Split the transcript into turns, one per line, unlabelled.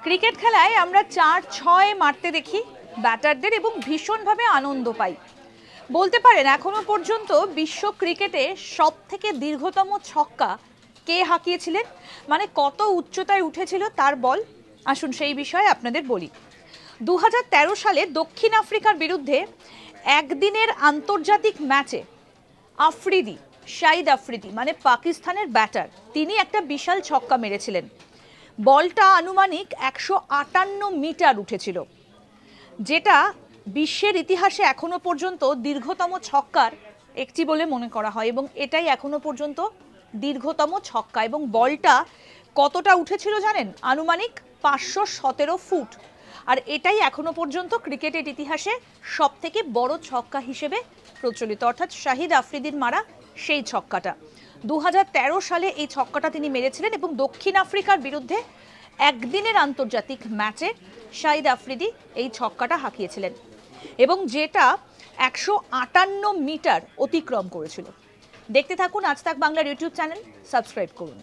Cricket খেলায় আমরা 4-6 মারতে দেখি ব্যাটারদের এবং ভীষণভাবে আনন্দ পাই। বলতে পারেন এখনো পর্যন্ত বিশ্ব ক্রিকেটে সবথেকে দীর্ঘতম ছক্কা কে হাঁকিয়েছিলেন, মানে কত উচ্চতায় উঠেছিল তার বল? আসুন সেই বিষয়ে আপনাদের বলি। 2013 সালে দক্ষিণ আফ্রিকার বিরুদ্ধে একদিনের আন্তর্জাতিক ম্যাচে শাহিদ আফ্রিদি মানে পাকিস্তানের ব্যাটার, তিনি একটা বিশাল ছক্কা মেরেছিলেন। বলটা আনুমানিক 158 মিটার উঠেছিল, যেটা বিশ্বের ইতিহাসে এখনো পর্যন্ত দীর্ঘতম ছক্কার একটি বলে মনে করা হয় এবং এটাই এখনো পর্যন্ত দীর্ঘতম ছক্কা। এবং বলটা কতটা উঠেছিল জানেন? আনুমানিক 517 ফুট। আর এটাই এখনো পর্যন্ত ক্রিকেটের ইতিহাসে সবথেকে বড় ছক্কা হিসেবে প্রচলিত, অর্থাৎ শাহিদ আফ্রিদির মারা সেই ছক্কাটা। 2013 সালে এই ছক্কাটা তিনি মেরেছিলেন এবং দক্ষিণ আফ্রিকার বিরুদ্ধে একদিনের আন্তর্জাতিক ম্যাচে শাহিদ আফ্রিদি এই ছক্কাটা হাঁকিয়েছিলেন এবং যেটা 158 মিটার অতিক্রম করেছিল। দেখতে থাকুন আজ তাক বাংলার ইউটিউব চ্যানেল, সাবস্ক্রাইব করুন।